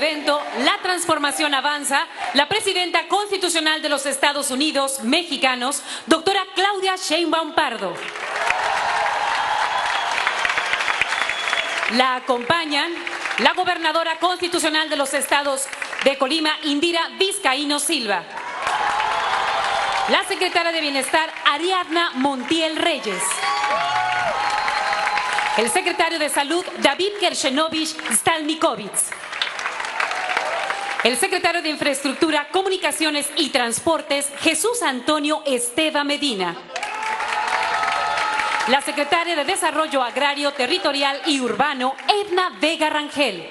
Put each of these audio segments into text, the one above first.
evento La Transformación Avanza, la presidenta constitucional de los Estados Unidos mexicanos, doctora Claudia Sheinbaum Pardo. La acompañan la gobernadora constitucional de los estados de Colima, Indira Vizcaíno Silva. La secretaria de Bienestar, Ariadna Montiel Reyes. El secretario de Salud, David Kershenovich Stalnikovitz. El secretario de Infraestructura, Comunicaciones y Transportes, Jesús Antonio Esteva Medina. La secretaria de Desarrollo Agrario, Territorial y Urbano, Edna Vega Rangel.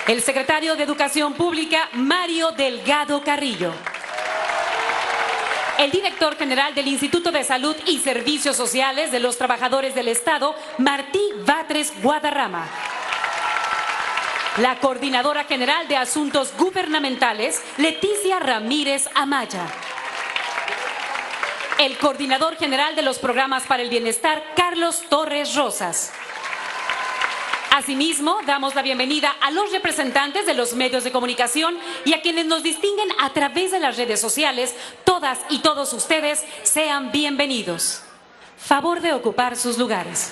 El secretario de Educación Pública, Mario Delgado Carrillo. El director general del Instituto de Salud y Servicios Sociales de los Trabajadores del Estado, Martí Batres Guadarrama. La coordinadora general de Asuntos Gubernamentales, Leticia Ramírez Amaya. El coordinador general de los Programas para el Bienestar, Carlos Torres Rosas. Asimismo, damos la bienvenida a los representantes de los medios de comunicación y a quienes nos distinguen a través de las redes sociales. Todas y todos ustedes sean bienvenidos. Favor de ocupar sus lugares.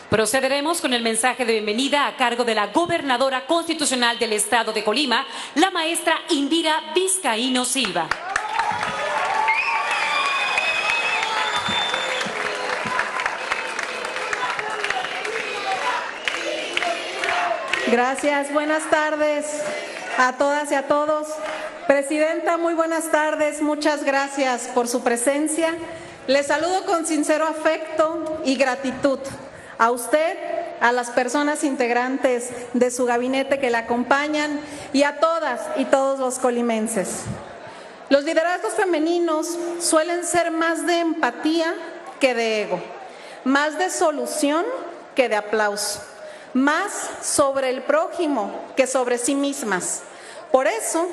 Procederemos con el mensaje de bienvenida a cargo de la gobernadora constitucional del Estado de Colima, la maestra Indira Vizcaíno Silva. Gracias, buenas tardes a todas y a todos. Presidenta, muy buenas tardes, muchas gracias por su presencia. Les saludo con sincero afecto y gratitud a usted, a las personas integrantes de su gabinete que la acompañan y a todas y todos los colimenses. Los liderazgos femeninos suelen ser más de empatía que de ego, más de solución que de aplauso, más sobre el prójimo que sobre sí mismas. Por eso,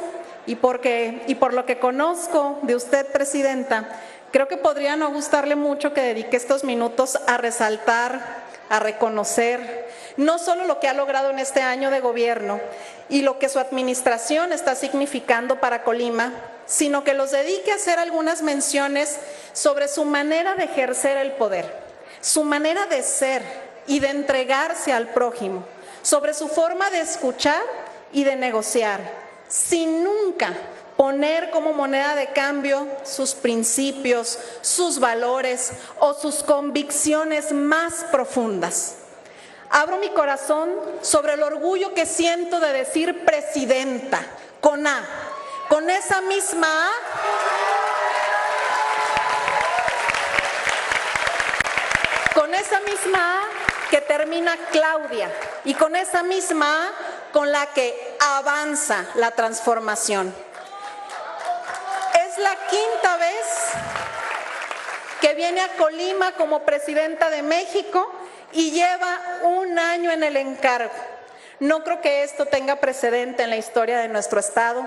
y por lo que conozco de usted, Presidenta, creo que podría no gustarle mucho que dedique estos minutos a resaltar, a reconocer, no solo lo que ha logrado en este año de gobierno y lo que su administración está significando para Colima, sino que los dedique a hacer algunas menciones sobre su manera de ejercer el poder, su manera de ser y de entregarse al prójimo, sobre su forma de escuchar y de negociar, sin nunca poner como moneda de cambio sus principios, sus valores o sus convicciones más profundas. Abro mi corazón sobre el orgullo que siento de decir presidenta, con A, con esa misma A que termina Claudia y con esa misma A con la que avanza la transformación. Es la quinta vez que viene a Colima como presidenta de México y lleva un año en el encargo. No creo que esto tenga precedente en la historia de nuestro estado,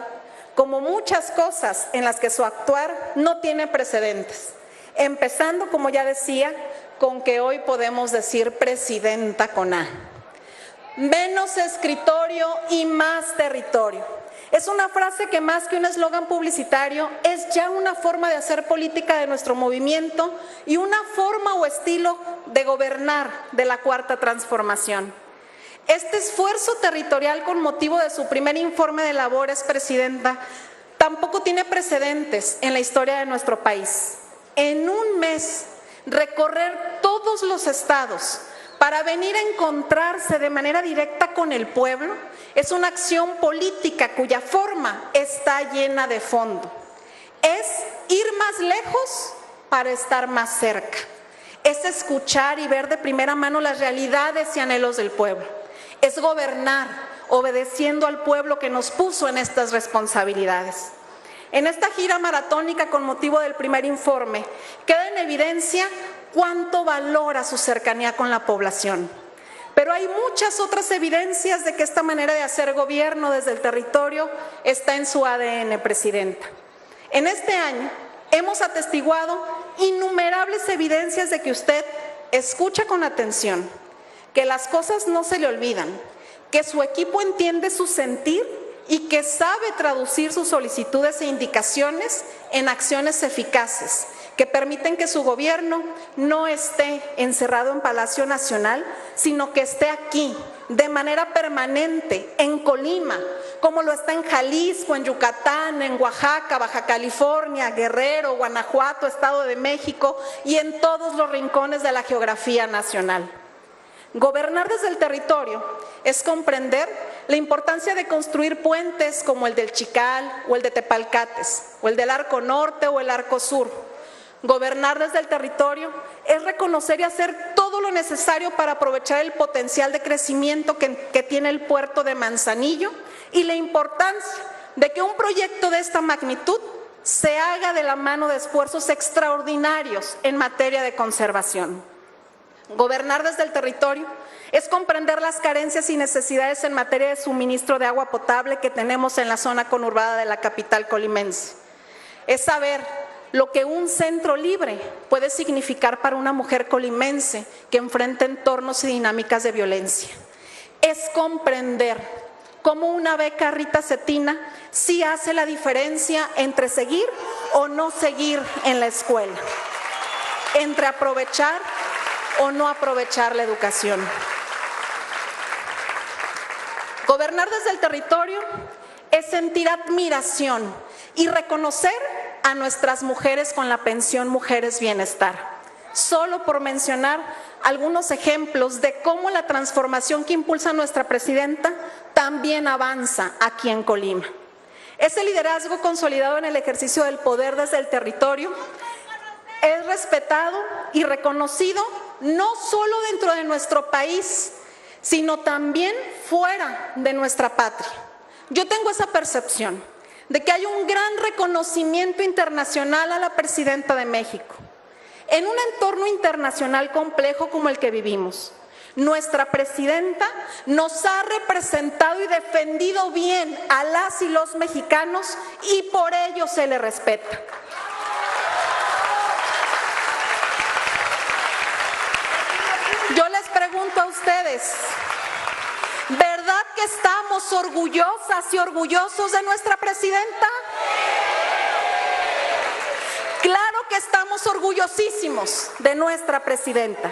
como muchas cosas en las que su actuar no tiene precedentes. Empezando, como ya decía, con que hoy podemos decir presidenta con A. Menos escritorio y más territorio. Es una frase que más que un eslogan publicitario es ya una forma de hacer política de nuestro movimiento y una forma o estilo de gobernar de la Cuarta Transformación. Este esfuerzo territorial con motivo de su primer informe de labores, Presidenta, tampoco tiene precedentes en la historia de nuestro país. En un mes, recorrer todos los estados para venir a encontrarse de manera directa con el pueblo es una acción política cuya forma está llena de fondo. Es ir más lejos para estar más cerca. Es escuchar y ver de primera mano las realidades y anhelos del pueblo. Es gobernar obedeciendo al pueblo que nos puso en estas responsabilidades. En esta gira maratónica con motivo del primer informe, queda en evidencia cuánto valora su cercanía con la población. Pero hay muchas otras evidencias de que esta manera de hacer gobierno desde el territorio está en su ADN, Presidenta. En este año hemos atestiguado innumerables evidencias de que usted escucha con atención, que las cosas no se le olvidan, que su equipo entiende su sentir y que sabe traducir sus solicitudes e indicaciones en acciones eficaces que permiten que su gobierno no esté encerrado en Palacio Nacional, sino que esté aquí de manera permanente en Colima, como lo está en Jalisco, en Yucatán, en Oaxaca, Baja California, Guerrero, Guanajuato, Estado de México y en todos los rincones de la geografía nacional. Gobernar desde el territorio es comprender la importancia de construir puentes como el del Chical o el de Tepalcates, o el del Arco Norte o el Arco Sur. Gobernar desde el territorio es reconocer y hacer todo lo necesario para aprovechar el potencial de crecimiento que tiene el puerto de Manzanillo y la importancia de que un proyecto de esta magnitud se haga de la mano de esfuerzos extraordinarios en materia de conservación. Gobernar desde el territorio es comprender las carencias y necesidades en materia de suministro de agua potable que tenemos en la zona conurbada de la capital colimense. Es saber lo que un centro libre puede significar para una mujer colimense que enfrenta entornos y dinámicas de violencia. Es comprender cómo una beca Rita Cetina sí hace la diferencia entre seguir o no seguir en la escuela, entre aprovechar o no aprovechar la educación. Gobernar desde el territorio es sentir admiración y reconocer a nuestras mujeres con la pensión Mujeres Bienestar. Solo por mencionar algunos ejemplos de cómo la transformación que impulsa nuestra presidenta también avanza aquí en Colima. Ese liderazgo consolidado en el ejercicio del poder desde el territorio es respetado y reconocido no solo dentro de nuestro país, sino también fuera de nuestra patria. Yo tengo esa percepción de que hay un gran reconocimiento internacional a la presidenta de México. En un entorno internacional complejo como el que vivimos, nuestra presidenta nos ha representado y defendido bien a las y los mexicanos y por ello se le respeta. Yo les pregunto a ustedes, ¿verdad que estamos orgullosas y orgullosos de nuestra presidenta? Claro que estamos orgullosísimos de nuestra presidenta.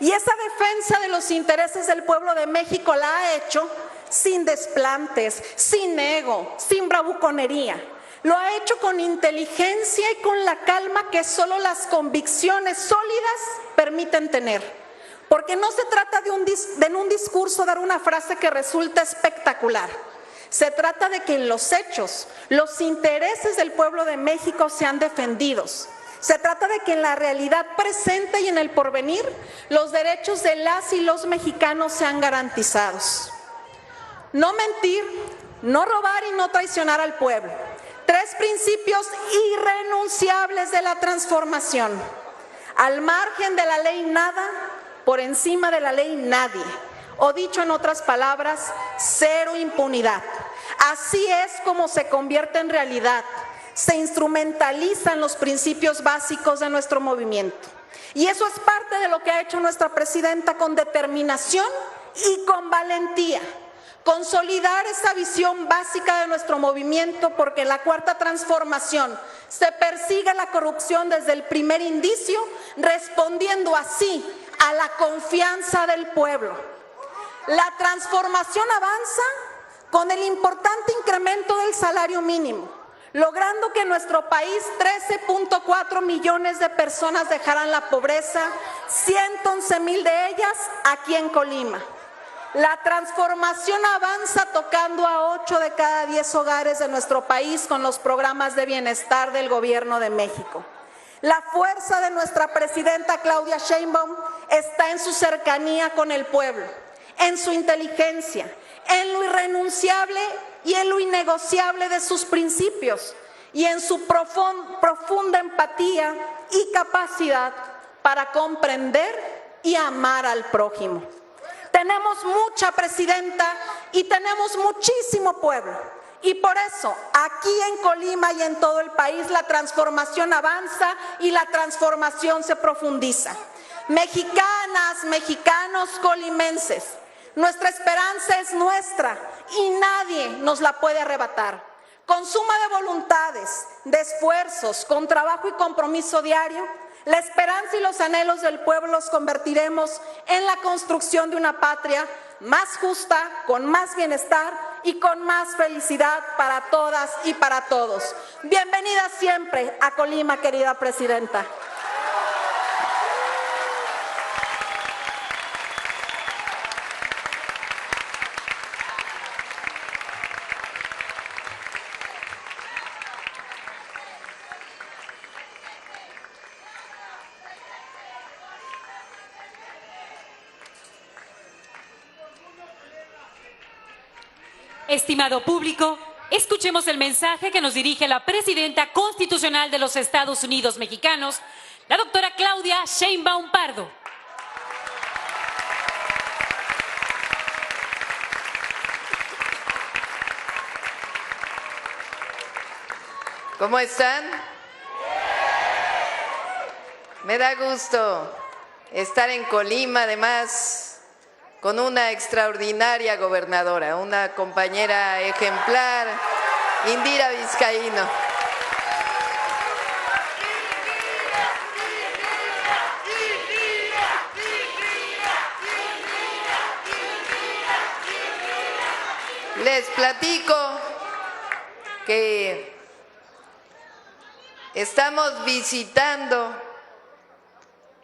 Y esa defensa de los intereses del pueblo de México la ha hecho sin desplantes, sin ego, sin bravuconería. Lo ha hecho con inteligencia y con la calma que solo las convicciones sólidas permiten tener. Porque no se trata de en un discurso dar una frase que resulta espectacular. Se trata de que en los hechos los intereses del pueblo de México sean defendidos. Se trata de que en la realidad presente y en el porvenir los derechos de las y los mexicanos sean garantizados. No mentir, no robar y no traicionar al pueblo. 3 principios irrenunciables de la transformación. Al margen de la ley nada, por encima de la ley nadie. O dicho en otras palabras, cero impunidad. Así es como se convierte en realidad. Se instrumentalizan los principios básicos de nuestro movimiento. Y eso es parte de lo que ha hecho nuestra presidenta con determinación y con valentía. Consolidar esa visión básica de nuestro movimiento, porque en la Cuarta Transformación se persigue la corrupción desde el primer indicio, respondiendo así a la confianza del pueblo. La transformación avanza con el importante incremento del salario mínimo, logrando que en nuestro país 13.4 millones de personas dejaran la pobreza, 111,000 de ellas aquí en Colima. La transformación avanza tocando a 8 de cada 10 hogares de nuestro país con los programas de bienestar del Gobierno de México. La fuerza de nuestra presidenta Claudia Sheinbaum está en su cercanía con el pueblo, en su inteligencia, en lo irrenunciable y en lo innegociable de sus principios y en su profunda empatía y capacidad para comprender y amar al prójimo. Tenemos mucha presidenta y tenemos muchísimo pueblo. Y por eso, aquí en Colima y en todo el país, la transformación avanza y la transformación se profundiza. Mexicanas, mexicanos, colimenses, nuestra esperanza es nuestra y nadie nos la puede arrebatar. Con suma de voluntades, de esfuerzos, con trabajo y compromiso diario, la esperanza y los anhelos del pueblo los convertiremos en la construcción de una patria más justa, con más bienestar y con más felicidad para todas y para todos. Bienvenida siempre a Colima, querida presidenta. Estimado público, escuchemos el mensaje que nos dirige la presidenta constitucional de los Estados Unidos mexicanos, la doctora Claudia Sheinbaum Pardo. ¿Cómo están? Me da gusto estar en Colima, además, con una extraordinaria gobernadora, una compañera ejemplar, Indira Vizcaíno. Les platico que estamos visitando,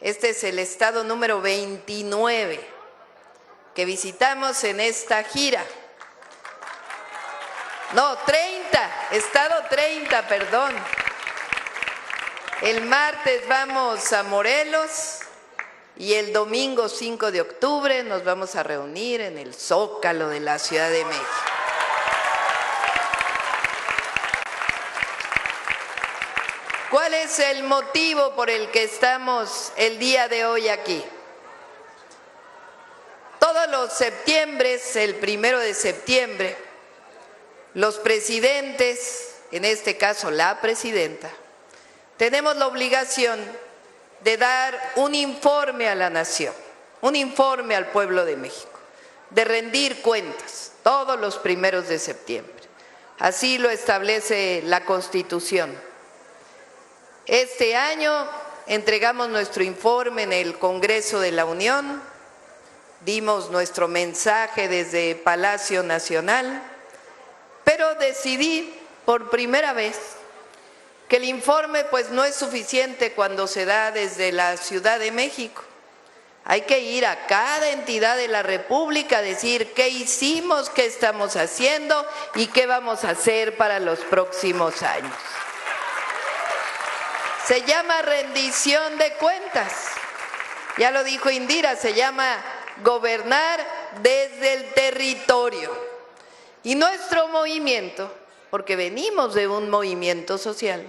este es el estado número 29, que visitamos en esta gira. No, 30, estado 30, perdón. El martes vamos a Morelos y el domingo 5 de octubre nos vamos a reunir en el Zócalo de la Ciudad de México. ¿Cuál es el motivo por el que estamos el día de hoy aquí? Todos los septiembres, el 1 de septiembre, los presidentes, en este caso la presidenta, tenemos la obligación de dar un informe a la nación, un informe al pueblo de México, de rendir cuentas todos los 1 de septiembre. Así lo establece la Constitución. Este año entregamos nuestro informe en el Congreso de la Unión, dimos nuestro mensaje desde Palacio Nacional, pero decidí por primera vez que el informe pues no es suficiente cuando se da desde la Ciudad de México. Hay que ir a cada entidad de la República a decir qué hicimos, qué estamos haciendo y qué vamos a hacer para los próximos años. Se llama rendición de cuentas. Ya lo dijo Indira, se llama gobernar desde el territorio. Y nuestro movimiento, porque venimos de un movimiento social,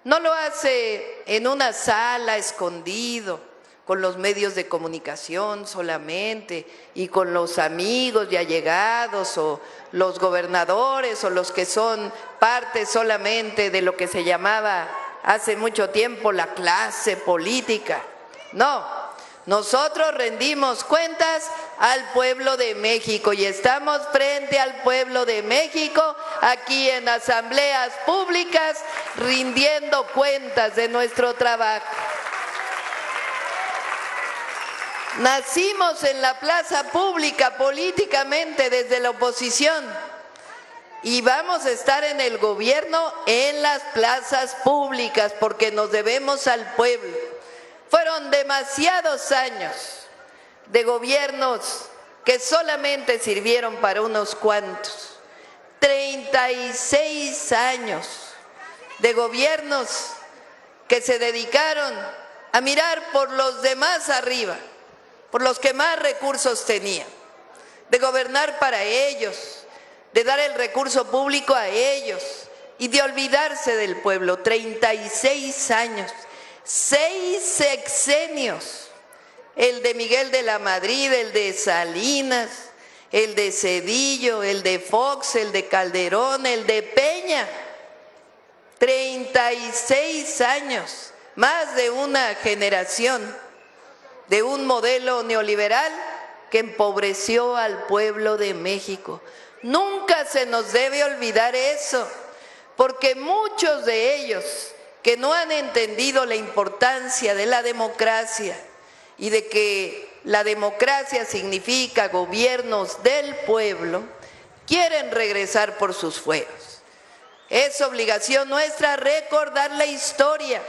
no lo hace en una sala escondido, con los medios de comunicación solamente y con los amigos y allegados o los gobernadores o los que son parte solamente de lo que se llamaba hace mucho tiempo la clase política. No. Nosotros rendimos cuentas al pueblo de México y estamos frente al pueblo de México aquí en asambleas públicas rindiendo cuentas de nuestro trabajo. Nacimos en la plaza pública políticamente desde la oposición y vamos a estar en el gobierno en las plazas públicas porque nos debemos al pueblo. Fueron demasiados años de gobiernos que solamente sirvieron para unos cuantos. 36 años de gobiernos que se dedicaron a mirar por los demás arriba, por los que más recursos tenían, de gobernar para ellos, de dar el recurso público a ellos y de olvidarse del pueblo. 36 años. 6 sexenios, el de Miguel de la Madrid, el de Salinas, el de Zedillo, el de Fox, el de Calderón, el de Peña. 36 años, más de una generación de un modelo neoliberal que empobreció al pueblo de México. Nunca se nos debe olvidar eso, porque muchos de ellos que no han entendido la importancia de la democracia y de que la democracia significa gobiernos del pueblo, quieren regresar por sus fueros. Es obligación nuestra recordar la historia,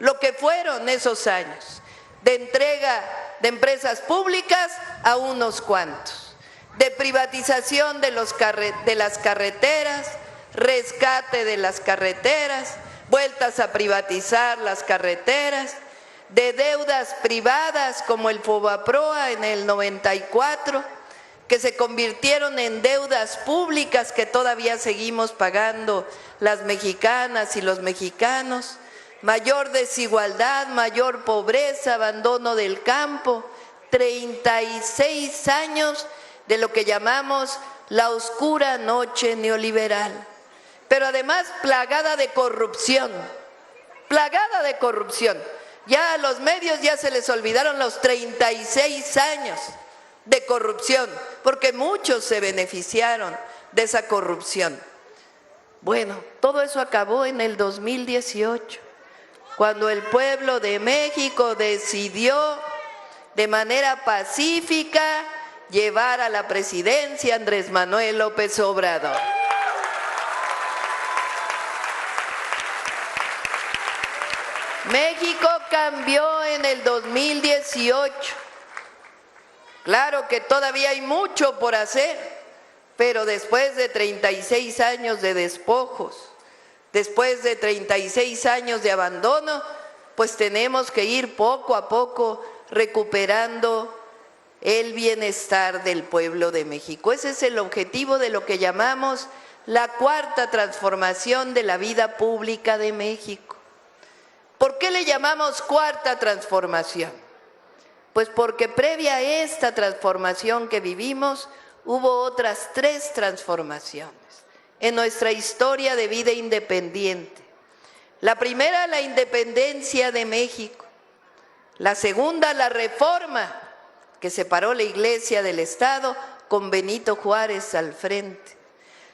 lo que fueron esos años de entrega de empresas públicas a unos cuantos, de privatización de las carreteras, rescate de las carreteras, vueltas a privatizar las carreteras, de deudas privadas como el Fobaproa en el 94, que se convirtieron en deudas públicas que todavía seguimos pagando las mexicanas y los mexicanos, mayor desigualdad, mayor pobreza, abandono del campo, 36 años de lo que llamamos la oscura noche neoliberal, pero además plagada de corrupción, plagada de corrupción. Ya a los medios ya se les olvidaron los 36 años de corrupción, porque muchos se beneficiaron de esa corrupción. Bueno, todo eso acabó en el 2018, cuando el pueblo de México decidió de manera pacífica llevar a la presidencia a Andrés Manuel López Obrador. México cambió en el 2018. Claro que todavía hay mucho por hacer, pero después de 36 años de despojos, después de 36 años de abandono, pues tenemos que ir poco a poco recuperando el bienestar del pueblo de México. Ese es el objetivo de lo que llamamos la cuarta transformación de la vida pública de México. ¿Por qué le llamamos cuarta transformación? Pues porque previa a esta transformación que vivimos, hubo otras 3 transformaciones en nuestra historia de vida independiente. La primera, la independencia de México. La segunda, la reforma, que separó la Iglesia del Estado con Benito Juárez al frente.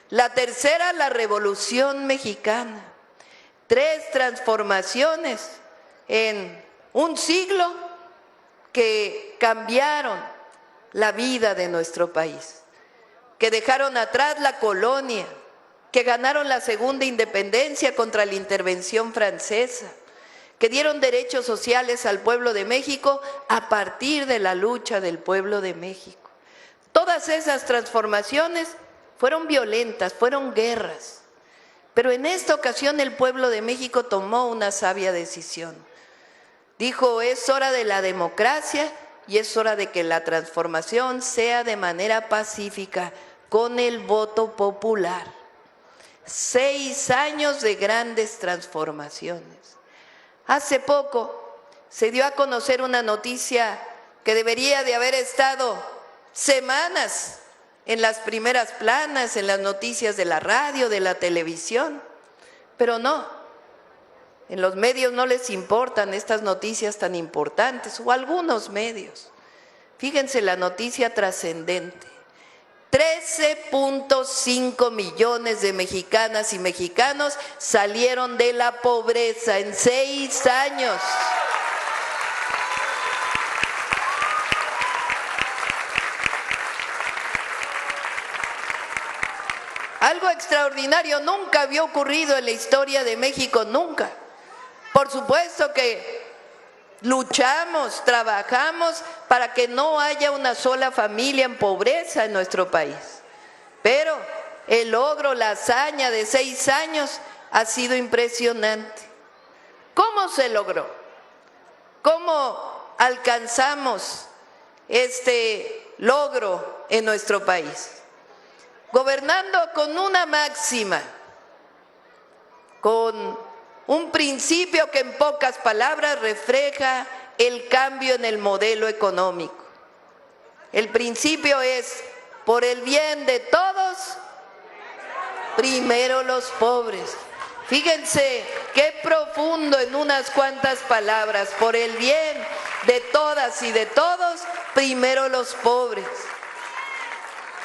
La tercera, la Revolución Mexicana. 3 transformaciones en un siglo que cambiaron la vida de nuestro país, que dejaron atrás la colonia, que ganaron la segunda independencia contra la intervención francesa, que dieron derechos sociales al pueblo de México a partir de la lucha del pueblo de México. Todas esas transformaciones fueron violentas, fueron guerras, pero en esta ocasión el pueblo de México tomó una sabia decisión. Dijo, es hora de la democracia y es hora de que la transformación sea de manera pacífica, con el voto popular. 6 años de grandes transformaciones. Hace poco se dio a conocer una noticia que debería de haber estado semanas en las primeras planas, en las noticias de la radio, de la televisión, pero no. En los medios no les importan estas noticias tan importantes, o algunos medios. Fíjense la noticia trascendente. 13.5 millones de mexicanas y mexicanos salieron de la pobreza en 6 años. Algo extraordinario, nunca había ocurrido en la historia de México, nunca. Por supuesto que luchamos, trabajamos para que no haya una sola familia en pobreza en nuestro país. Pero el logro, la hazaña de 6 años ha sido impresionante. ¿Cómo se logró? ¿Cómo alcanzamos este logro en nuestro país? Gobernando con una máxima, con un principio que en pocas palabras refleja el cambio en el modelo económico. El principio es por el bien de todos, primero los pobres. Fíjense qué profundo en unas cuantas palabras, por el bien de todas y de todos, primero los pobres.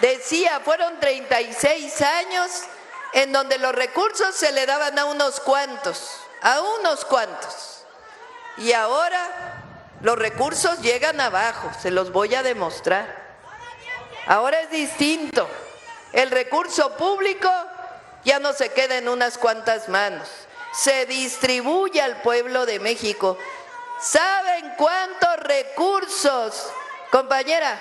Decía, fueron 36 años en donde los recursos se le daban a unos cuantos. Y ahora los recursos llegan abajo, se los voy a demostrar. Ahora es distinto. El recurso público ya no se queda en unas cuantas manos, se distribuye al pueblo de México. ¿Saben cuántos recursos? Compañera,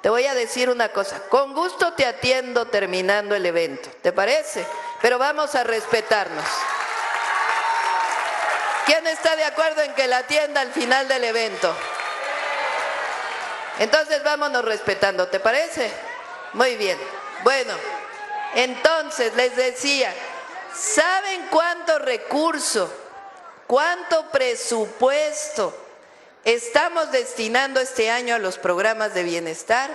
te voy a decir una cosa, con gusto te atiendo terminando el evento, ¿te parece? Pero vamos a respetarnos. ¿Quién está de acuerdo en que la atienda al final del evento? Entonces vámonos respetando, ¿te parece? Muy bien. Bueno, entonces les decía, ¿saben cuánto recurso, cuánto presupuesto estamos destinando este año a los programas de bienestar?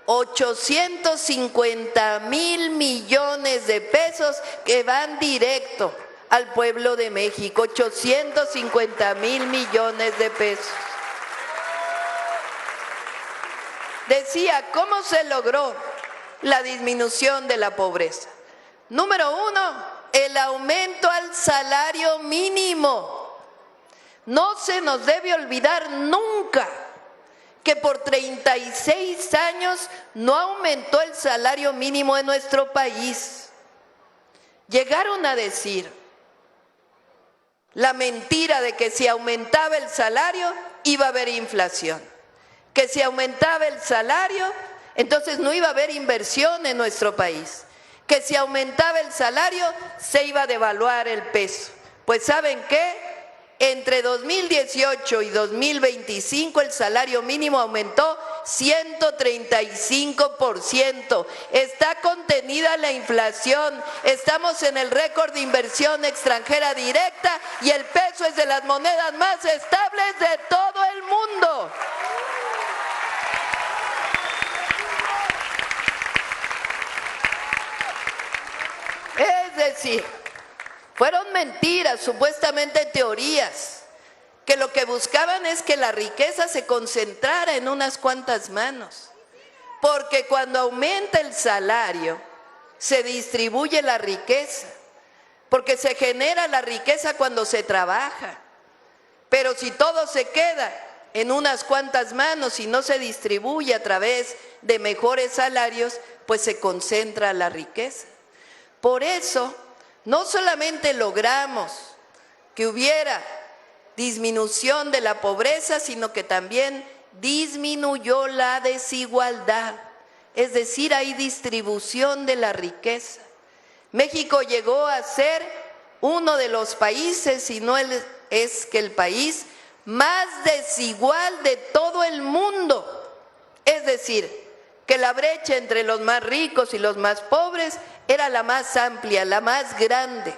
850,000 millones de pesos que van directo al pueblo de México, 850,000 millones de pesos. Decía, ¿cómo se logró la disminución de la pobreza? Número uno, el aumento al salario mínimo. No se nos debe olvidar nunca que por 36 años no aumentó el salario mínimo en nuestro país. Llegaron a decir la mentira de que si aumentaba el salario iba a haber inflación, que si aumentaba el salario entonces no iba a haber inversión en nuestro país, que si aumentaba el salario se iba a devaluar el peso. Pues ¿saben qué? Entre 2018 y 2025 el salario mínimo aumentó 135%. Está contenida la inflación, estamos en el récord de inversión extranjera directa y el peso es de las monedas más estables de todo el mundo. Es decir, fueron mentiras, supuestamente teorías, que lo que buscaban es que la riqueza se concentrara en unas cuantas manos. Porque cuando aumenta el salario, se distribuye la riqueza. Porque se genera la riqueza cuando se trabaja. Pero si todo se queda en unas cuantas manos y no se distribuye a través de mejores salarios, pues se concentra la riqueza. Por eso, no solamente logramos que hubiera disminución de la pobreza, sino que también disminuyó la desigualdad. Es decir, hay distribución de la riqueza. México llegó a ser uno de los países, si no es que el país más desigual de todo el mundo. Es decir, que la brecha entre los más ricos y los más pobres era la más amplia, la más grande.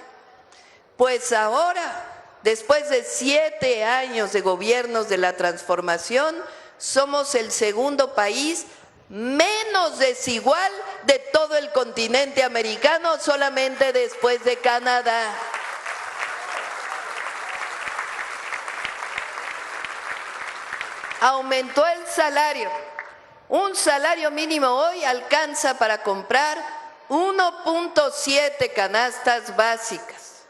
Pues ahora, después de 7 años de gobiernos de la transformación, somos el segundo país menos desigual de todo el continente americano, solamente después de Canadá. Aumentó el salario. Un salario mínimo hoy alcanza para comprar 1.7 canastas básicas.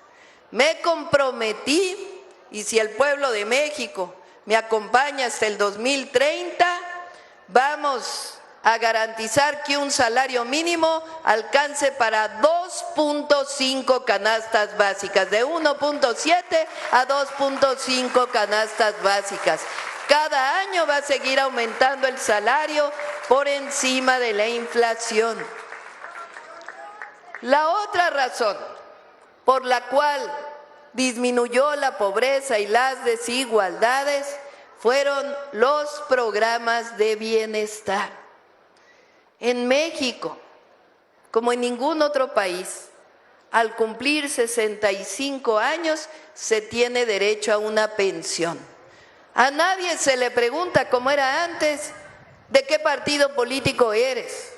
Me comprometí, y si el pueblo de México me acompaña hasta el 2030, vamos a garantizar que un salario mínimo alcance para 2.5 canastas básicas, de 1.7 a 2.5 canastas básicas. Cada año va a seguir aumentando el salario por encima de la inflación. La otra razón por la cual disminuyó la pobreza y las desigualdades fueron los programas de bienestar. En México, como en ningún otro país, al cumplir 65 años se tiene derecho a una pensión. A nadie se le pregunta, como era antes, ¿de qué partido político eres?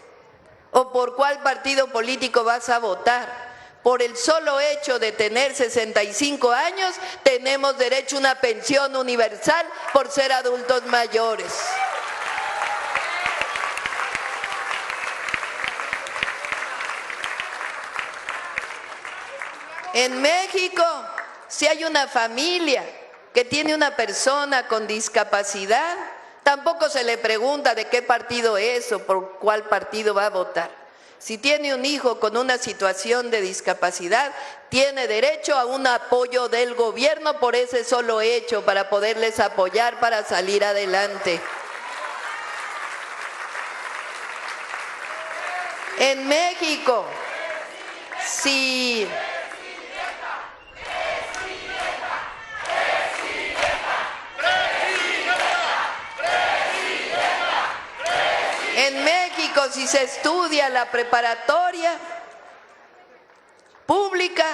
o por cuál partido político vas a votar. Por el solo hecho de tener 65 años, tenemos derecho a una pensión universal por ser adultos mayores. En México, si hay una familia que tiene una persona con discapacidad, tampoco se le pregunta de qué partido es o por cuál partido va a votar. Si tiene un hijo con una situación de discapacidad, tiene derecho a un apoyo del gobierno por ese solo hecho, para poderles apoyar para salir adelante. En México, si si se estudia la preparatoria pública,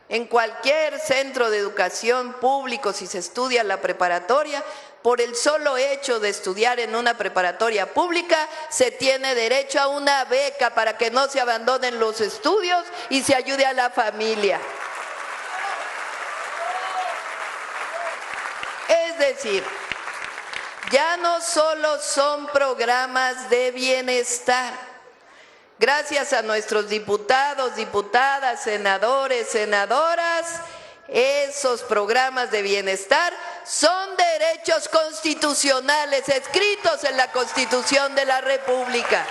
en cualquier centro de educación público, si se estudia la preparatoria, por el solo hecho de estudiar en una preparatoria pública, se tiene derecho a una beca para que no se abandonen los estudios y se ayude a la familia. Es decir, ya no solo son programas de bienestar. Gracias a nuestros diputados, diputadas, senadores, senadoras, esos programas de bienestar son derechos constitucionales escritos en la Constitución de la República.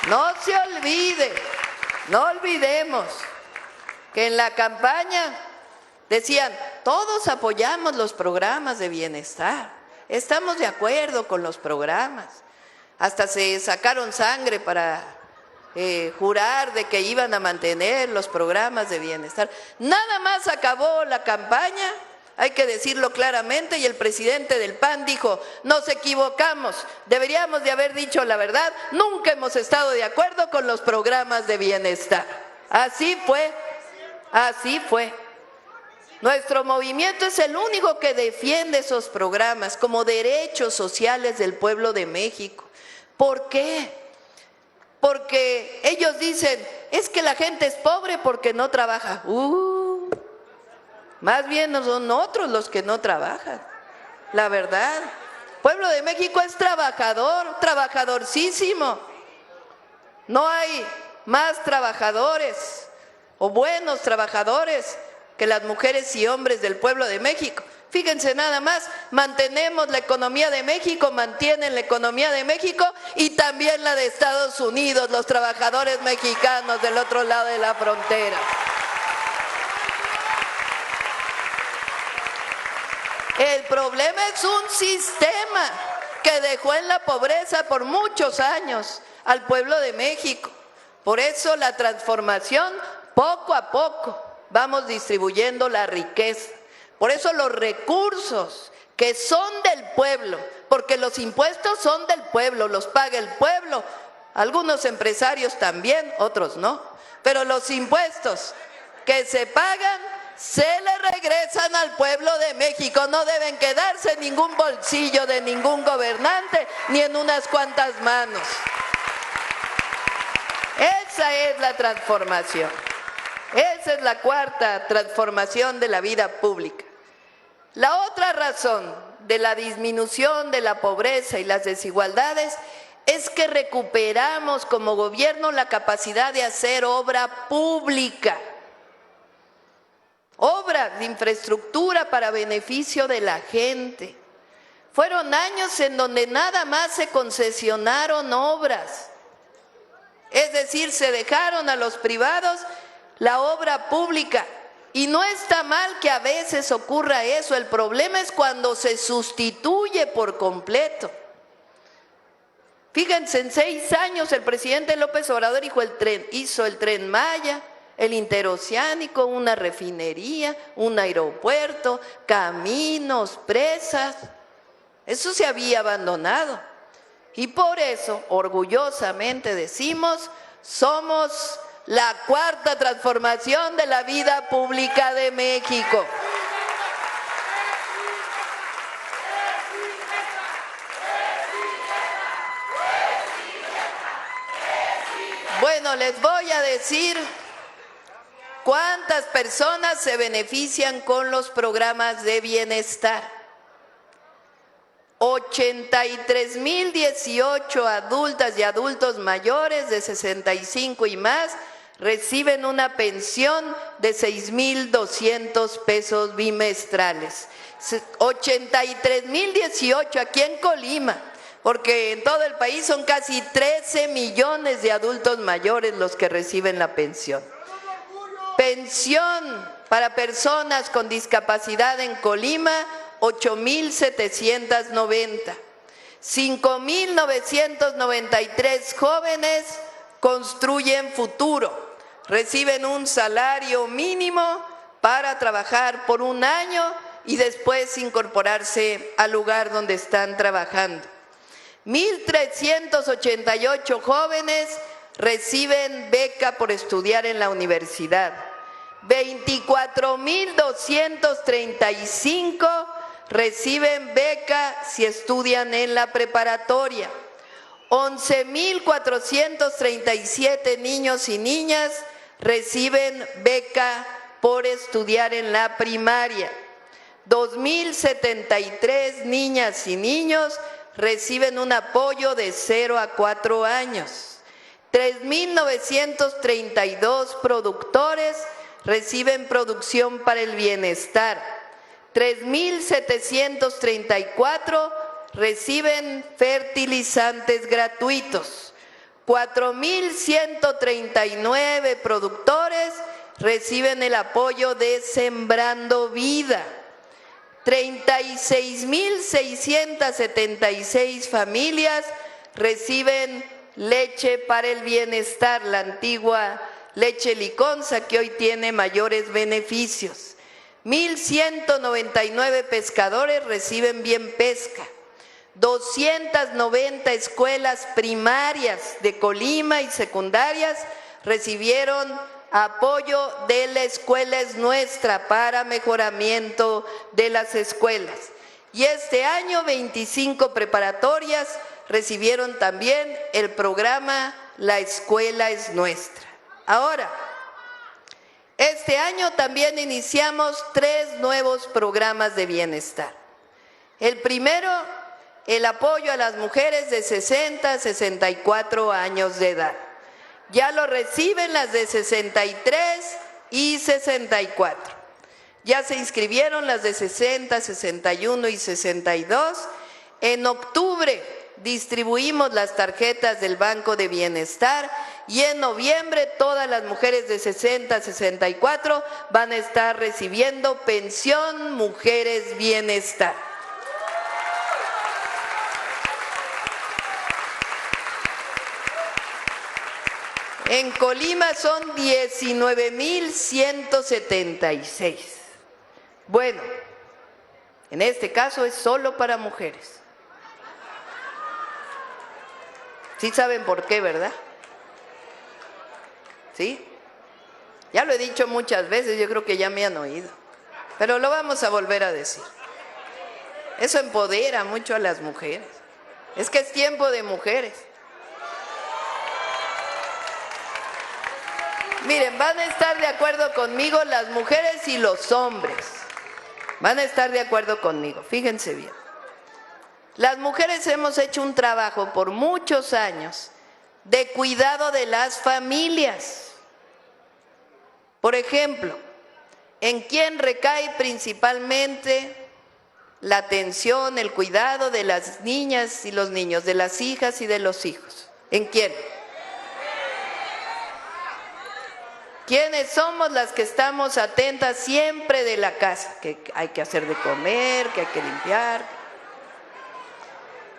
No se olvide, no olvidemos que en la campaña decían, todos apoyamos los programas de bienestar, estamos de acuerdo con los programas. Hasta se sacaron sangre para jurar de que iban a mantener los programas de bienestar. Nada más acabó la campaña, hay que decirlo claramente, y el presidente del PAN dijo, nos equivocamos, deberíamos de haber dicho la verdad, nunca hemos estado de acuerdo con los programas de bienestar. Así fue, así fue. Nuestro movimiento es el único que defiende esos programas como derechos sociales del pueblo de México. ¿Por qué? Porque ellos dicen, es que la gente es pobre porque no trabaja. Más bien son otros los que no trabajan, la verdad. El pueblo de México es trabajador, trabajadorcísimo. No hay más trabajadores o buenos trabajadores que las mujeres y hombres del pueblo de México. Fíjense nada más, mantenemos la economía de México, mantienen la economía de México y también la de Estados Unidos, los trabajadores mexicanos del otro lado de la frontera. El problema es un sistema que dejó en la pobreza por muchos años al pueblo de México. Por eso la transformación, poco a poco, vamos distribuyendo la riqueza. Por eso los recursos que son del pueblo, porque los impuestos son del pueblo, los paga el pueblo, algunos empresarios también, otros no, pero los impuestos que se pagan se le regresan al pueblo de México, no deben quedarse en ningún bolsillo de ningún gobernante ni en unas cuantas manos. Esa es la transformación. Esa es la cuarta transformación de la vida pública. La otra razón de la disminución de la pobreza y las desigualdades es que recuperamos como gobierno la capacidad de hacer obra pública, obra de infraestructura para beneficio de la gente. Fueron años en donde nada más se concesionaron obras, es decir, se dejaron a los privados la obra pública. Y no está mal que a veces ocurra eso, el problema es cuando se sustituye por completo. Fíjense, en 6 años el presidente López Obrador hizo el Tren Maya, el interoceánico, una refinería, un aeropuerto, caminos, presas. Eso se había abandonado. Y por eso, orgullosamente decimos, somos la cuarta transformación de la vida pública de México. Bueno, les voy a decir cuántas personas se benefician con los programas de bienestar. 83,018 adultas y adultos mayores de 65 y más reciben una pensión de 6,200 pesos bimestrales. 83,018 aquí en Colima, porque en todo el país son casi 13 millones de adultos mayores los que reciben la pensión. Pensión para personas con discapacidad en Colima, 8,790. 5,993 jóvenes construyen futuro. Reciben un salario mínimo para trabajar por un año y después incorporarse al lugar donde están trabajando. 1,388 jóvenes reciben beca por estudiar en la universidad. 24,235 reciben beca si estudian en la preparatoria. 11,437 niños y niñas reciben beca por estudiar en la primaria. 2,073 niñas y niños reciben un apoyo de 0 a 4 años. 3,932 productores reciben producción para el bienestar. 3,734 reciben fertilizantes gratuitos. 4,139 productores reciben el apoyo de Sembrando Vida. 36,676 familias reciben leche para el bienestar, la antigua leche Liconza, que hoy tiene mayores beneficios. 1,199 pescadores reciben bien pesca. 290 escuelas primarias de Colima y secundarias recibieron apoyo de La Escuela es Nuestra para mejoramiento de las escuelas. Y este año 25 preparatorias recibieron también el programa La Escuela es Nuestra. Ahora, este año también iniciamos 3 nuevos programas de bienestar. El primero, el apoyo a las mujeres de 60 a 64 años de edad. Ya lo reciben las de 63 y 64. Ya se inscribieron las de 60, 61 y 62. En octubre distribuimos las tarjetas del Banco de Bienestar y en noviembre todas las mujeres de 60 a 64 van a estar recibiendo pensión Mujeres Bienestar. En Colima son 19,176. Bueno, en este caso es solo para mujeres. Sí saben por qué, ¿verdad? ¿Sí? Ya lo he dicho muchas veces, yo creo que ya me han oído. Pero lo vamos a volver a decir. Eso empodera mucho a las mujeres. Es que es tiempo de mujeres. Miren, van a estar de acuerdo conmigo las mujeres y los hombres. Van a estar de acuerdo conmigo, fíjense bien. Las mujeres hemos hecho un trabajo por muchos años de cuidado de las familias. Por ejemplo, ¿en quién recae principalmente la atención, el cuidado de las niñas y los niños, de las hijas y de los hijos? ¿En quién? ¿Quiénes somos las que estamos atentas siempre de la casa? Que hay que hacer de comer, que hay que limpiar.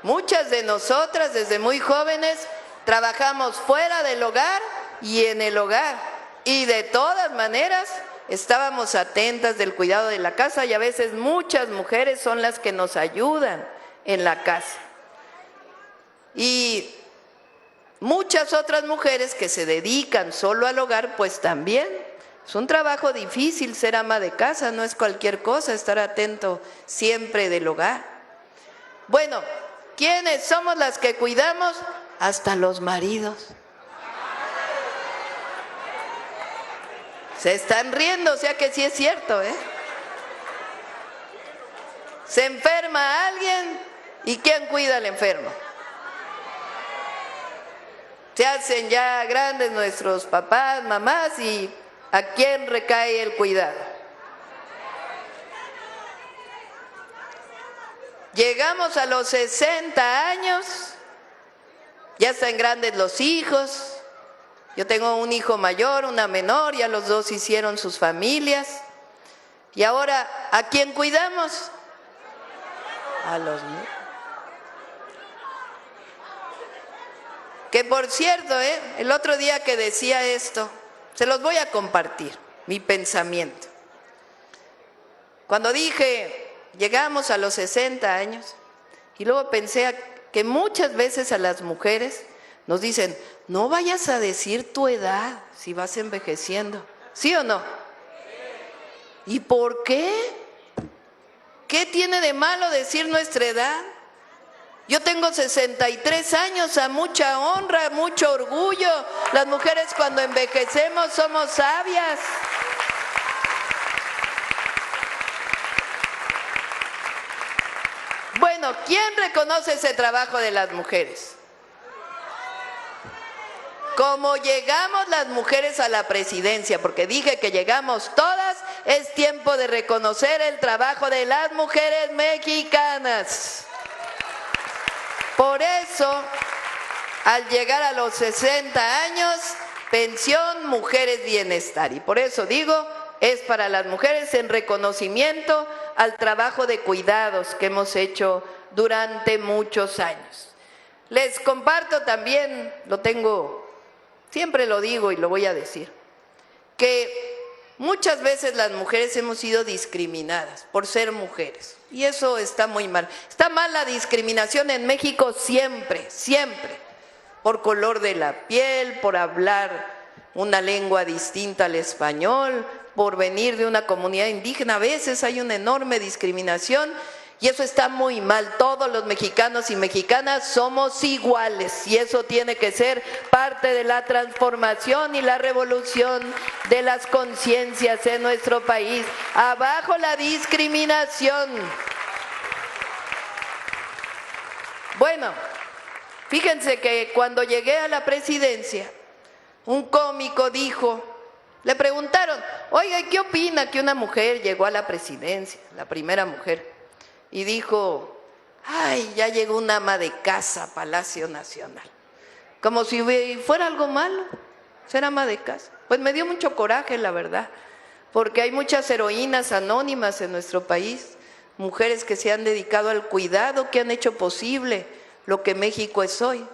Muchas de nosotras desde muy jóvenes trabajamos fuera del hogar y en el hogar. Y de todas maneras estábamos atentas del cuidado de la casa y a veces muchas mujeres son las que nos ayudan en la casa. Y muchas otras mujeres que se dedican solo al hogar, pues también es un trabajo difícil ser ama de casa, no es cualquier cosa estar atento siempre del hogar. Bueno, ¿quiénes somos las que cuidamos? Hasta los maridos. Se están riendo, o sea que sí es cierto, ¿eh? Se enferma alguien y ¿quién cuida al enfermo? Se hacen ya grandes nuestros papás, mamás y ¿a quién recae el cuidado? Llegamos a los 60 años, ya están grandes los hijos. Yo tengo un hijo mayor, una menor, ya los dos hicieron sus familias. Y ahora, ¿a quién cuidamos? A los niños. Que por cierto, el otro día que decía esto, se los voy a compartir, mi pensamiento. Cuando dije, llegamos a los 60 años, y luego pensé que muchas veces a las mujeres nos dicen, no vayas a decir tu edad si vas envejeciendo, ¿sí o no? ¿Y por qué? ¿Qué tiene de malo decir nuestra edad? Yo tengo 63 años, a mucha honra, mucho orgullo. Las mujeres cuando envejecemos somos sabias. Bueno, ¿quién reconoce ese trabajo de las mujeres? Como llegamos las mujeres a la presidencia, porque dije que llegamos todas, es tiempo de reconocer el trabajo de las mujeres mexicanas. Por eso, al llegar a los 60 años, pensión, mujeres, bienestar. Y por eso digo, es para las mujeres en reconocimiento al trabajo de cuidados que hemos hecho durante muchos años. Les comparto también, siempre lo digo y lo voy a decir, que muchas veces las mujeres hemos sido discriminadas por ser mujeres y eso está muy mal. Está mal la discriminación en México siempre, siempre, por color de la piel, por hablar una lengua distinta al español, por venir de una comunidad indígena. A veces hay una enorme discriminación y eso está muy mal. Todos los mexicanos y mexicanas somos iguales y eso tiene que ser parte de la transformación y la revolución de las conciencias en nuestro país. Abajo la discriminación. Bueno, fíjense que cuando llegué a la presidencia, un cómico dijo, le preguntaron, oiga, ¿qué opina que una mujer llegó a la presidencia, la primera mujer? Y dijo, ay, ya llegó una ama de casa a Palacio Nacional. Como si fuera algo malo ser ama de casa. Pues me dio mucho coraje, la verdad, porque hay muchas heroínas anónimas en nuestro país, mujeres que se han dedicado al cuidado, que han hecho posible lo que México es hoy.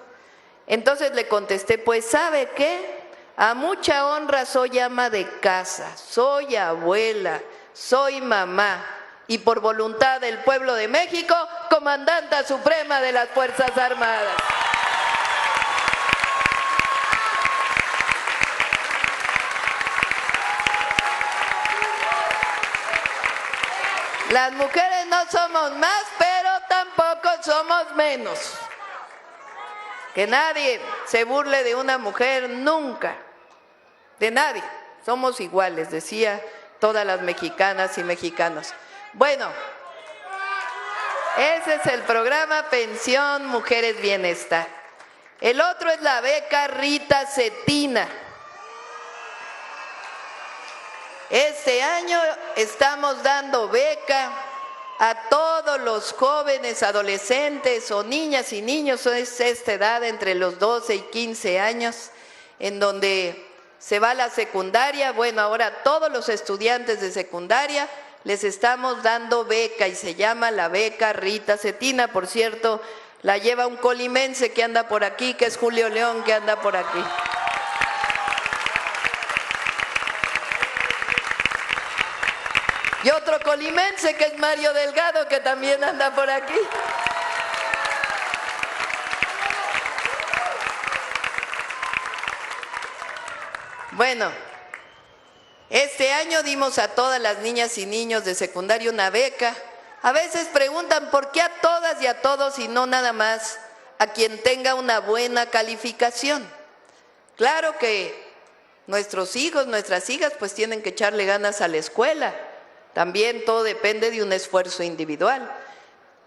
Entonces le contesté, pues ¿sabe qué? A mucha honra soy ama de casa, soy abuela, soy mamá y por voluntad del pueblo de México, comandanta suprema de las Fuerzas Armadas. Las mujeres no somos más, pero tampoco somos menos. Que nadie se burle de una mujer nunca, de nadie. Somos iguales, decía todas las mexicanas y mexicanos. Bueno, ese es el programa Pensión Mujeres Bienestar. El otro es la beca Rita Cetina. Este año estamos dando beca a todos los jóvenes, adolescentes o niñas y niños, es esta edad entre los 12 y 15 años, en donde se va a la secundaria. Bueno, ahora todos los estudiantes de secundaria les estamos dando beca y se llama la beca Rita Cetina. Por cierto, la lleva un colimense que anda por aquí, que es Julio León, que anda por aquí. Y otro colimense que es Mario Delgado, que también anda por aquí. Bueno, este año dimos a todas las niñas y niños de secundaria una beca. A veces preguntan por qué a todas y a todos y no nada más a quien tenga una buena calificación. Claro que Nuestros hijos, nuestras hijas, pues tienen que echarle ganas a la escuela. También todo depende de un esfuerzo individual.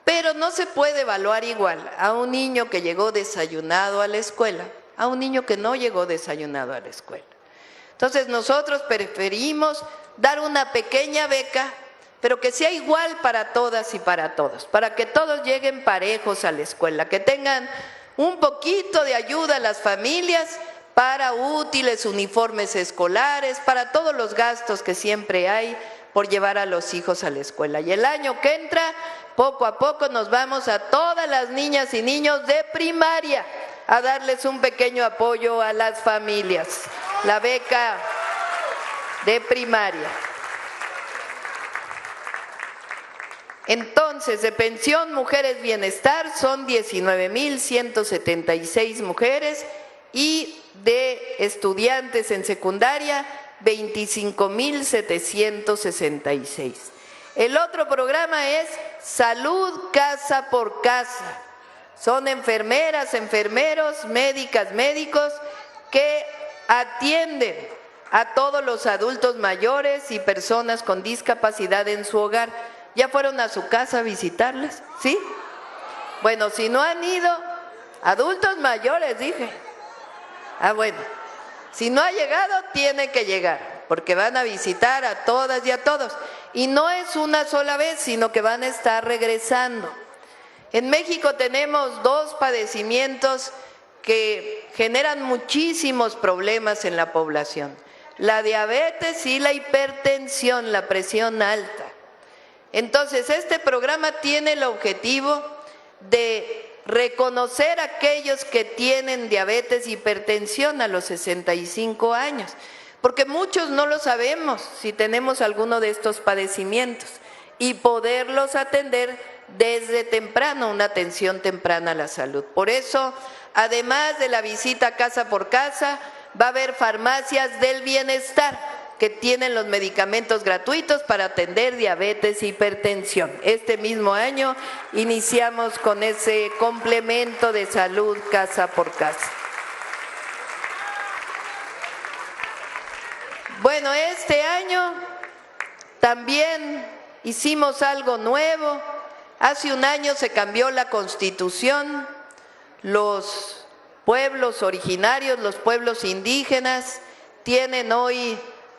Pero no se puede evaluar igual a un niño que llegó desayunado a la escuela, a un niño que no llegó desayunado a la escuela. Entonces nosotros preferimos dar una pequeña beca, pero que sea igual para todas y para todos, para que todos lleguen parejos a la escuela, que tengan un poquito de ayuda a las familias para útiles, uniformes escolares, para todos los gastos que siempre hay por llevar a los hijos a la escuela. Y el año que entra, poco a poco nos vamos a todas las niñas y niños de primaria a darles un pequeño apoyo a las familias, la beca de primaria. Entonces, de pensión Mujeres Bienestar son 19,176 mujeres y de estudiantes en secundaria 25,766. El otro programa es Salud Casa por Casa. Son enfermeras, enfermeros, médicas, médicos que atienden a todos los adultos mayores y personas con discapacidad en su hogar. ¿Ya fueron a su casa a visitarles? ¿Sí? Bueno, si no han ido, adultos mayores, dije. Bueno, si no ha llegado, tiene que llegar, porque van a visitar a todas y a todos. Y no es una sola vez, sino que van a estar regresando. En México tenemos dos padecimientos que generan muchísimos problemas en la población: la diabetes y la hipertensión, la presión alta. Entonces, este programa tiene el objetivo de reconocer a aquellos que tienen diabetes e hipertensión a los 65 años, porque muchos no lo sabemos si tenemos alguno de estos padecimientos, y poderlos atender desde temprano, una atención temprana a la salud. Por eso, además de la visita casa por casa, va a haber farmacias del bienestar que tienen los medicamentos gratuitos para atender diabetes e hipertensión. Este mismo año iniciamos con ese complemento de salud casa por casa. Bueno, este año también hicimos algo nuevo. Hace un año se cambió la Constitución. Los pueblos originarios, los pueblos indígenas, tienen hoy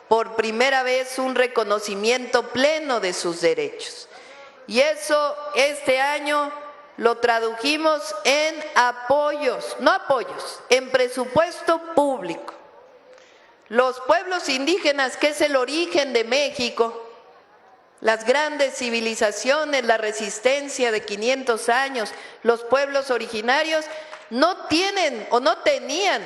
por primera vez un reconocimiento pleno de sus derechos. Y eso este año lo tradujimos en apoyos, no apoyos, en presupuesto público. Los pueblos indígenas, que es el origen de México, las grandes civilizaciones, la resistencia de 500 años, los pueblos originarios no tienen o no tenían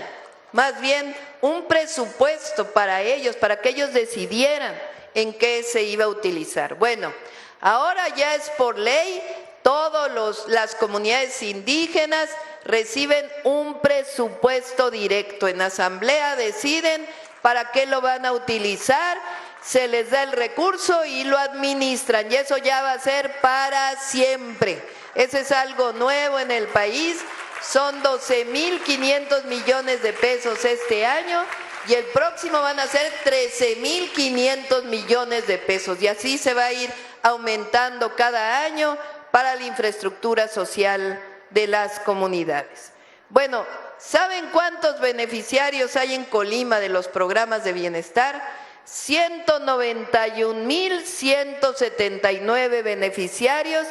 más bien un presupuesto para ellos, para que ellos decidieran en qué se iba a utilizar. Bueno, ahora ya es por ley, todas las comunidades indígenas reciben un presupuesto directo. En asamblea deciden para qué lo van a utilizar, se les da el recurso y lo administran, y eso ya va a ser para siempre. Eso es algo nuevo en el país. Son 12,500 millones de pesos este año y el próximo van a ser 13,500 millones de pesos, y así se va a ir aumentando cada año para la infraestructura social de las comunidades. Bueno, ¿saben cuántos beneficiarios hay en Colima de los programas de bienestar? 191,179 beneficiarios,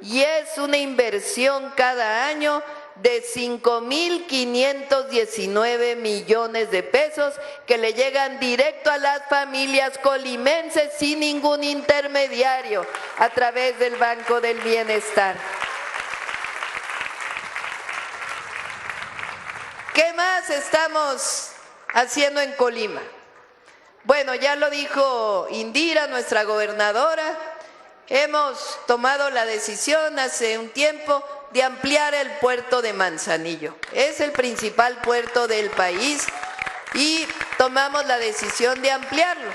y es una inversión cada año de 5,519 millones de pesos que le llegan directo a las familias colimenses sin ningún intermediario a través del Banco del Bienestar. ¿Qué más estamos haciendo en Colima? Bueno, ya lo dijo Indira, nuestra gobernadora. Hemos tomado la decisión hace un tiempo de ampliar el puerto de Manzanillo. Es el principal puerto del país y tomamos la decisión de ampliarlo.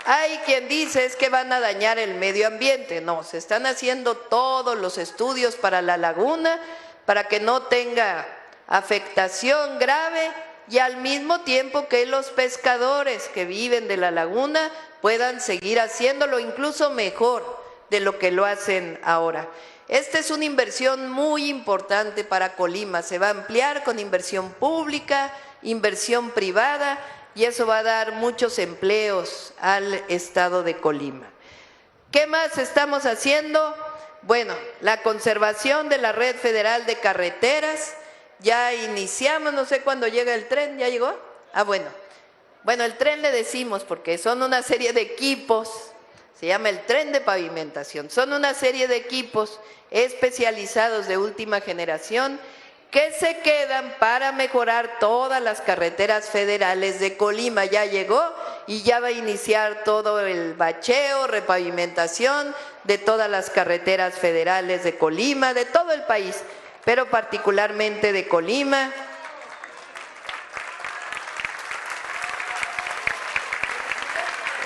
Hay quien dice es que van a dañar el medio ambiente. No, se están haciendo todos los estudios para la laguna para que no tenga afectación grave y al mismo tiempo que los pescadores que viven de la laguna puedan seguir haciéndolo incluso mejor de lo que lo hacen ahora. Esta es una inversión muy importante para Colima, se va a ampliar con inversión pública, inversión privada, y eso va a dar muchos empleos al estado de Colima. ¿Qué más estamos haciendo? Bueno, la conservación de la red federal de carreteras, ya iniciamos, no sé cuándo llega el tren, ¿ya llegó? Ah, bueno, el tren le decimos porque son una serie de equipos, se llama el tren de pavimentación, son una serie de equipos especializados de última generación que se quedan para mejorar todas las carreteras federales de Colima. Ya llegó y ya va a iniciar todo el bacheo, repavimentación de todas las carreteras federales de Colima, de todo el país, pero particularmente de Colima.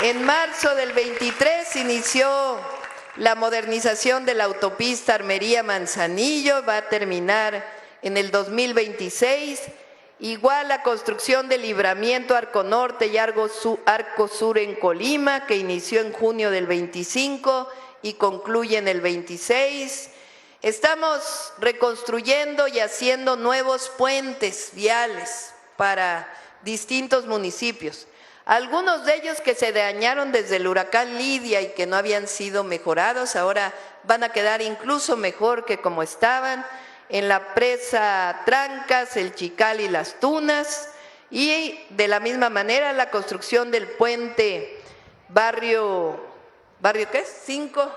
En marzo del 23 inició la modernización de la autopista Armería-Manzanillo, va a terminar en el 2026, igual la construcción del libramiento Arco Norte y Arco Sur en Colima, que inició en junio del 25 y concluye en el 26. Estamos reconstruyendo y haciendo nuevos puentes viales para distintos municipios. Algunos de ellos que se dañaron desde el huracán Lidia y que no habían sido mejorados, ahora van a quedar incluso mejor que como estaban, en la presa Trancas, el Chical y las Tunas, y de la misma manera la construcción del puente barrio ¿qué es? 5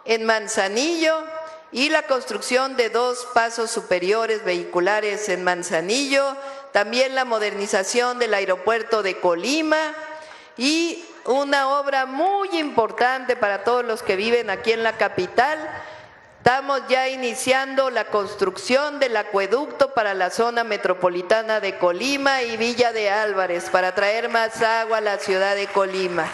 en Manzanillo, y la construcción de 2 pasos superiores vehiculares en Manzanillo, también la modernización del aeropuerto de Colima y una obra muy importante para todos los que viven aquí en la capital. Estamos ya iniciando la construcción del acueducto para la zona metropolitana de Colima y Villa de Álvarez para traer más agua a la ciudad de Colima.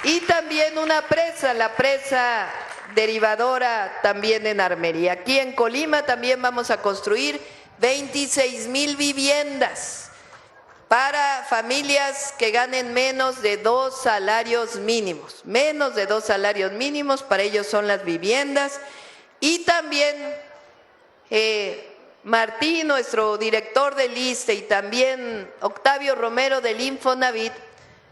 Y también una presa, la presa derivadora también en Armería. Aquí en Colima también vamos a construir 26,000 viviendas para familias que ganen menos de 2 salarios mínimos. Menos de 2 salarios mínimos, para ellos son las viviendas. Y también Martín, nuestro director del ISSSTE, y también Octavio Romero del Infonavit,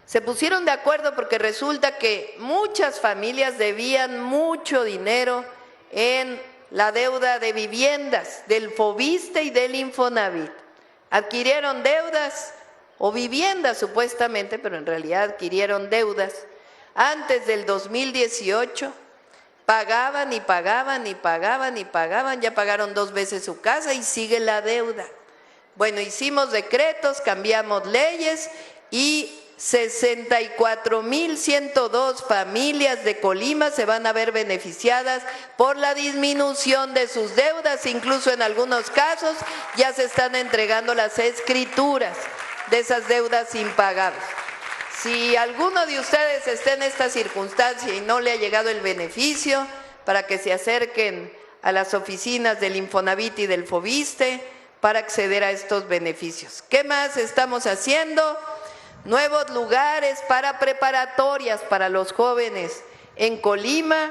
se pusieron de acuerdo porque resulta que muchas familias debían mucho dinero en la deuda de viviendas del FOVISSSTE y del Infonavit. Adquirieron deudas o viviendas supuestamente, pero en realidad adquirieron deudas. Antes del 2018 pagaban y pagaban y pagaban y pagaban, ya pagaron 2 veces su casa y sigue la deuda. Bueno, hicimos decretos, cambiamos leyes y 64,102 familias de Colima se van a ver beneficiadas por la disminución de sus deudas, incluso en algunos casos ya se están entregando las escrituras de esas deudas impagables. Si alguno de ustedes está en esta circunstancia y no le ha llegado el beneficio, para que se acerquen a las oficinas del Infonavit y del FOVISSSTE para acceder a estos beneficios. ¿Qué más estamos haciendo? Nuevos lugares para preparatorias para los jóvenes en Colima.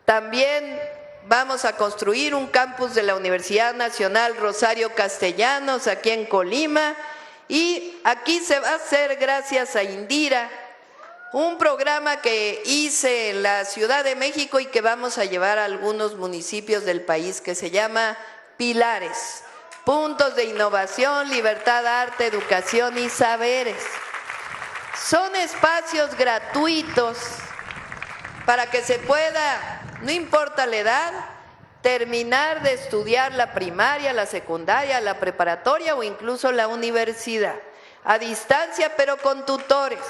También vamos a construir un campus de la Universidad Nacional Rosario Castellanos aquí en Colima, y aquí se va a hacer, gracias a Indira, un programa que hice en la Ciudad de México y que vamos a llevar a algunos municipios del país, que se llama Pilares. Puntos de innovación, libertad, arte, educación y saberes. Son espacios gratuitos para que se pueda, no importa la edad, terminar de estudiar la primaria, la secundaria, la preparatoria o incluso la universidad, a distancia pero con tutores.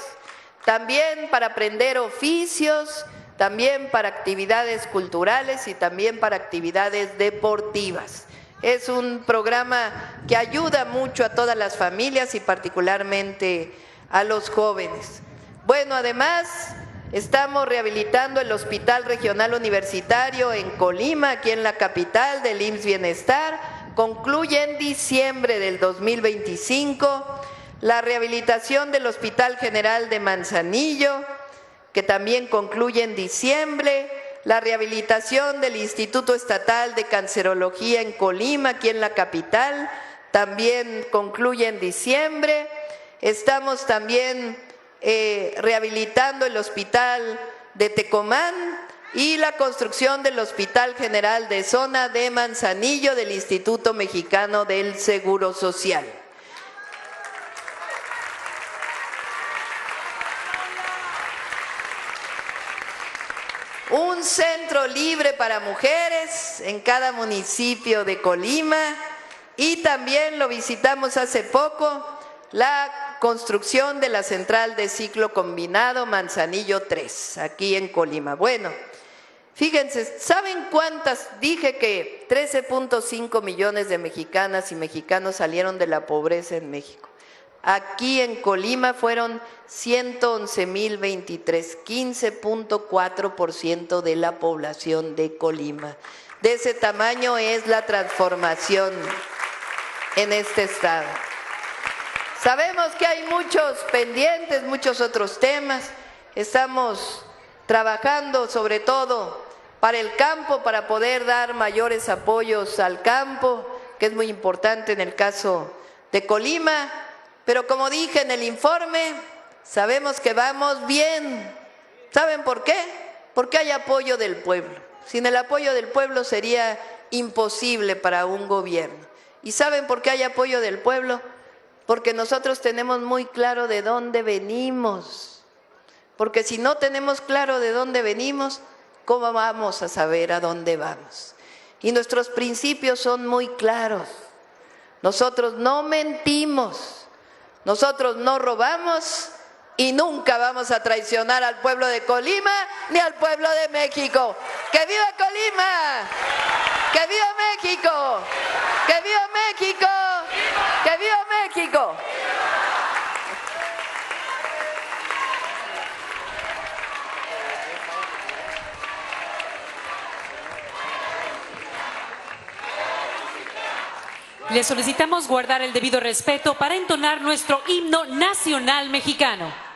También para aprender oficios, también para actividades culturales y también para actividades deportivas. Es un programa que ayuda mucho a todas las familias y particularmente a los jóvenes. Bueno, además estamos rehabilitando el Hospital Regional Universitario en Colima, aquí en la capital, del IMSS Bienestar, concluye en diciembre del 2025, la rehabilitación del Hospital General de Manzanillo, que también concluye en diciembre, la rehabilitación del Instituto Estatal de Cancerología en Colima, aquí en la capital, también concluye en diciembre. Estamos también rehabilitando el Hospital de Tecomán y la construcción del Hospital General de Zona de Manzanillo del Instituto Mexicano del Seguro Social. Un centro libre para mujeres en cada municipio de Colima y también lo visitamos hace poco, la construcción de la central de ciclo combinado Manzanillo 3, aquí en Colima. Bueno, fíjense, ¿saben cuántas? Dije que 13.5 millones de mexicanas y mexicanos salieron de la pobreza en México. Aquí en Colima fueron 111,023, 15.4% de la población de Colima. De ese tamaño es la transformación en este estado. Sabemos que hay muchos pendientes, muchos otros temas. Estamos trabajando sobre todo para el campo, para poder dar mayores apoyos al campo, que es muy importante en el caso de Colima. Pero como dije en el informe, sabemos que vamos bien. ¿Saben por qué? Porque hay apoyo del pueblo. Sin el apoyo del pueblo sería imposible para un gobierno. ¿Y saben por qué hay apoyo del pueblo? Porque nosotros tenemos muy claro de dónde venimos. Porque si no tenemos claro de dónde venimos, ¿cómo vamos a saber a dónde vamos? Y nuestros principios son muy claros. Nosotros no mentimos. Nosotros no robamos y nunca vamos a traicionar al pueblo de Colima ni al pueblo de México. ¡Que viva Colima! ¡Que viva México! ¡Que viva México! ¡Que viva México! Le solicitamos guardar el debido respeto para entonar nuestro himno nacional mexicano.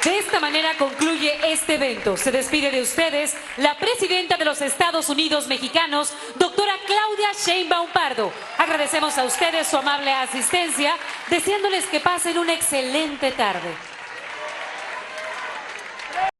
De esta manera concluye este evento. Se despide de ustedes la presidenta de los Estados Unidos mexicanos, doctora Claudia Sheinbaum Pardo. Agradecemos a ustedes su amable asistencia, deseándoles que pasen una excelente tarde.